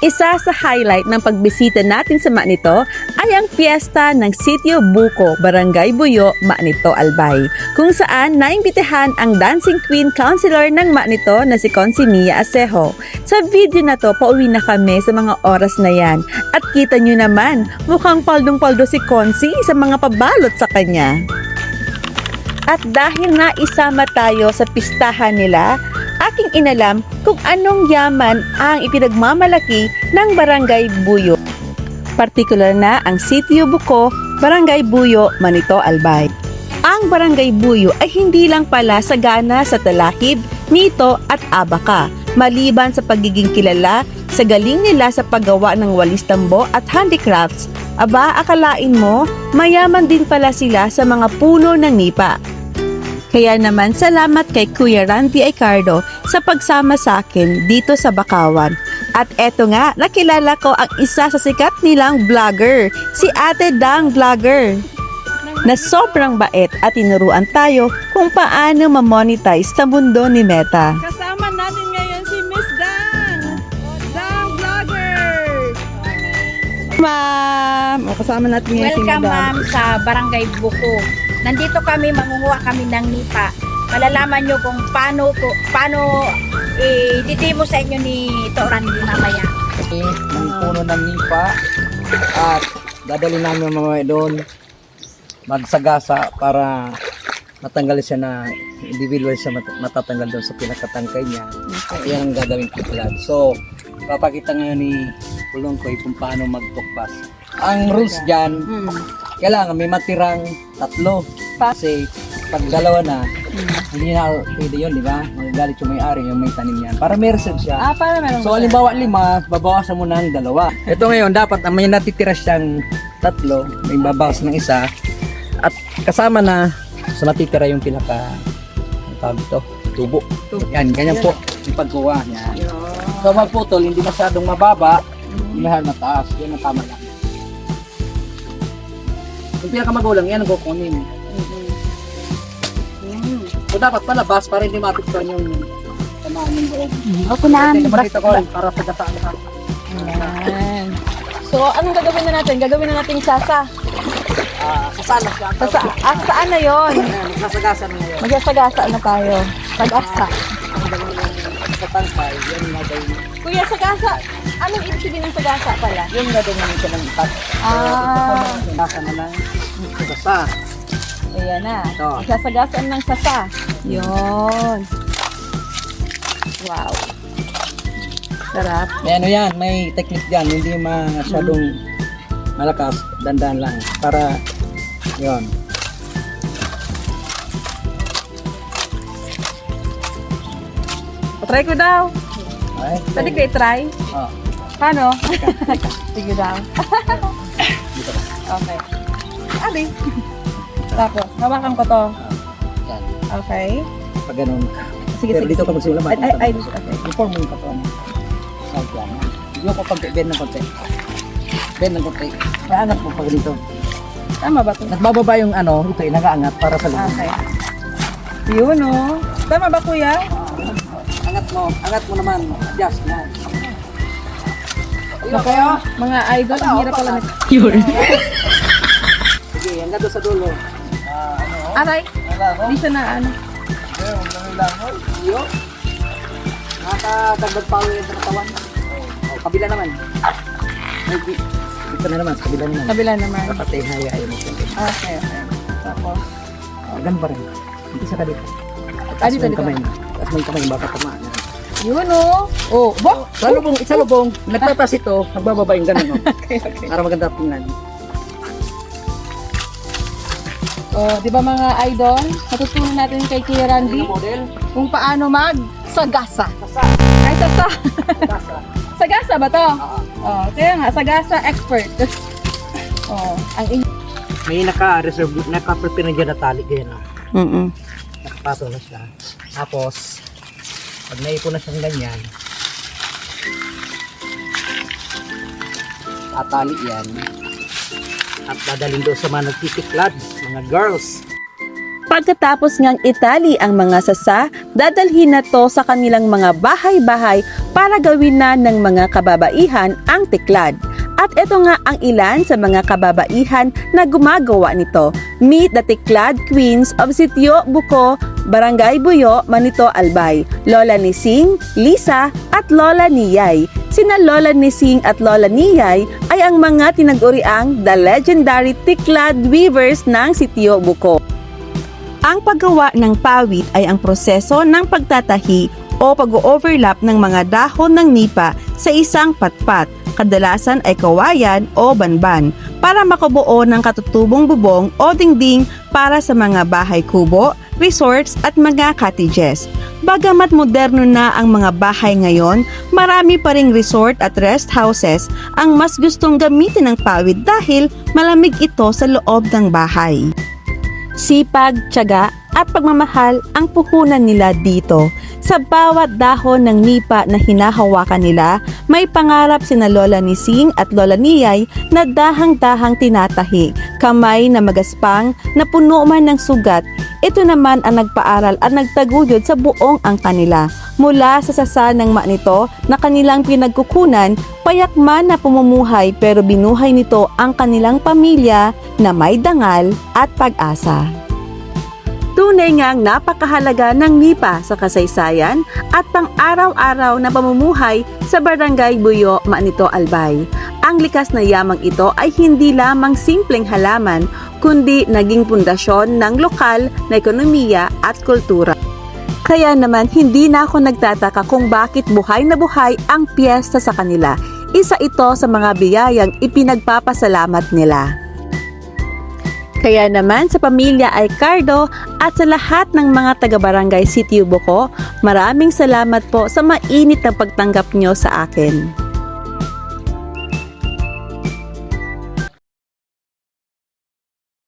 Isa sa highlight ng pagbisita natin sa Manito ay ang piyesta ng Sitio Buko, Barangay Buyo, Manito, Albay, kung saan naimbitahan ang dancing queen counselor ng Manito na si Consi Mia Acejo. Sa video na to, pauwi na kami sa mga oras na yan at kita nyo naman, mukhang paldong-paldo si Consi sa mga pabalot sa kanya. At dahil na isama tayo sa pistahan nila, aking inalam kung anong yaman ang ipinagmamalaki ng Barangay Buyo. Partikular na ang Sitio Buko, Barangay Buyo, Manito, Albay. Ang Barangay Buyo ay hindi lang pala sagana sa talahib, mito at abaka, maliban sa pagiging kilala sa galing nila sa paggawa ng walis tambo at handicrafts. Aba, akalain mo, mayaman din pala sila sa mga puno ng nipa. Kaya naman salamat kay Kuya Randy Aicardo sa pagsama sa akin dito sa Bakawan. At eto nga, nakilala ko ang isa sa sikat nilang vlogger, si Ate Dang Vlogger, na sobrang bait at tinuruan tayo kung paano ma-monetize sa mundo ni Meta. Kasama natin ngayon si Miss Dang! Dang Vlogger! Ma'am! Kasama natin ngayon si Welcome Madam. ma'am sa Barangay Buko. Nandito kami, mangunguha kami ng nipa. Malalaman nyo kung paano i-demo sa inyo ni Randy mamaya. Ng puno ng nipa at dadali namin mamaya doon magsagasa para matanggal siya na individual siya matatanggal doon sa pinakatangkay niya. Yan ang gagawin ko pala. So, papakita ngayon ni Pulong Koy kung paano magtukbas. Ang rules dyan, kailangan may matirang 3. Kasi pag dalawa na, hindi na pwede yun, di ba? Magagalit yung may-ari, yung may tanim yan. Para may reserve siya. Para meron. So, halimbawa 5, babawasan mo ng 2. Ito ngayon, dapat may natitira siyang 3, may babawas ng 1. At kasama na sa natitira yung pinaka, ang tawag ito, tubo. Yan, ganyan po yung pagkuha. Yan. So, magputol, hindi masyadong mababa, hindi masyadong mataas. Yan ang tama lang. Yung pinakamagulang, yan ang kukunin. So, dapat palabas para hindi matikpan yung tamaan ng loob. Ako na. Dito ko para sa gasaan ka. Ayan. So, anong gagawin na natin? Gagawin na natin sasa. Sasala siya. Saan na yon? Nasagasa na ngayon. Magsasagasa na tayo. Sagasa. Sa tangkay, yan yung gagawin. Kuya, sagasa. Anong ibig sabihin ng sagasa pala? Yung gagawin namin siya ng ipat. Sasa na lang. Sasa. Ayan na. Ito. Magsasagasan ng sasa. Yun. Wow. Sarap. May ano yan, may technique dyan. Hindi masyadong malakas. Dandan lang. Para, yun. Try ko daw. Okay? Pwede kayo try? Oh. Paano? Sige daw. Dito. Okay. Abi. Tapos, hawakan ko to. Yan. Okay. Pag ganun. Sige, Pero sige. dito ka magsimula. Ay, okay. Inform mo yung katawan. South yan. Hindi mo pa bend ng konti. Bend ng konti. May angat mo pag dito. Tama ba to? Nagbababa yung ano, ito nag-aangat para sa loob. Okay. Yun o. Tama ba kuya? Angat mo naman. Adjust na. Ako, mga idol, ang hirap pala Sige, hanggang doon sa dulo. Aray, hindi siya na ano. Iyo. Nakakagdag pa yung katawan. Oh, kabila naman. Dito na naman, kabila naman. Kabila naman. Kapatay, ayaw mo siya. Okay. Tapos, Ganun pa rin. Hindi sa dito. dito. Taas mo yung kamay, baka tamaan. Yun o. Oh, bo! Sa lubong, nagtatas ito, nagbababa yung ganun. Okay. Para maganda tingnan. Oh, di ba mga idol? Natutunan natin kay Kuya Randy Model? kung paano mag-sagasa. Sasa. Ay, sasa. Sasa. Sagasa ba to? Oo. Oh, kaya nga, sagasa expert. Oh, ang May naka-reserve, naka-prepare na dyan na tali. Ganyan. Nakapato na siya. Tapos, pag naipon na siyang ganyan, tatali yan. At dadalhin doon sa mga nagtitiklad, mga girls. Pagkatapos ngang itali ang mga sasa, dadalhin na to sa kanilang mga bahay-bahay para gawin na ng mga kababaihan ang tiklad. At ito nga ang ilan sa mga kababaihan na gumagawa nito. Meet the Tiklad Queens of Sitio Buko, Barangay Buyo, Manito, Albay. Lola Nising, Lisa at Lola Niyay. Sina Lola Nising at Lola Niyay ay ang mga tinaguriang the legendary Tiklad Weavers ng Sitio Buko. Ang paggawa ng pawid ay ang proseso ng pagtatahi o pag-overlap ng mga dahon ng nipa sa isang patpat, kadalasan ay kawayan o banban, para makabuo ng katutubong bubong o dingding para sa mga bahay kubo, resorts at mga cottages. Bagamat moderno na ang mga bahay ngayon, marami pa ring resort at rest houses ang mas gustong gamitin ng pawid dahil malamig ito sa loob ng bahay. Sipag, tiyaga at pagmamahal ang puhunan nila dito. Sa bawat dahon ng nipa na hinahawakan nila, may pangarap sina Lola Nising at Lola Niyay na dahang-dahang tinatahi, kamay na magaspang na puno man ng sugat. Ito naman ang nagpaaral at nagtaguyod sa buong ang kanila. Mula sa sasa ng nito na kanilang pinagkukunan, payak man na pumumuhay pero binuhay nito ang kanilang pamilya na may dangal at pag-asa. Tunay ngang napakahalaga ng nipa sa kasaysayan at pang-araw-araw na pamumuhay sa Barangay Buyo, Manito, Albay. Ang likas na yamang ito ay hindi lamang simpleng halaman, kundi naging pundasyon ng lokal na ekonomiya at kultura. Kaya naman hindi na ako nagtataka kung bakit buhay na buhay ang piyesta sa kanila. Isa ito sa mga biyayang ipinagpapasalamat nila. Kaya naman sa pamilya Aicardo at sa lahat ng mga taga-barangay Sitio Buko, maraming salamat po sa mainit na pagtanggap nyo sa akin.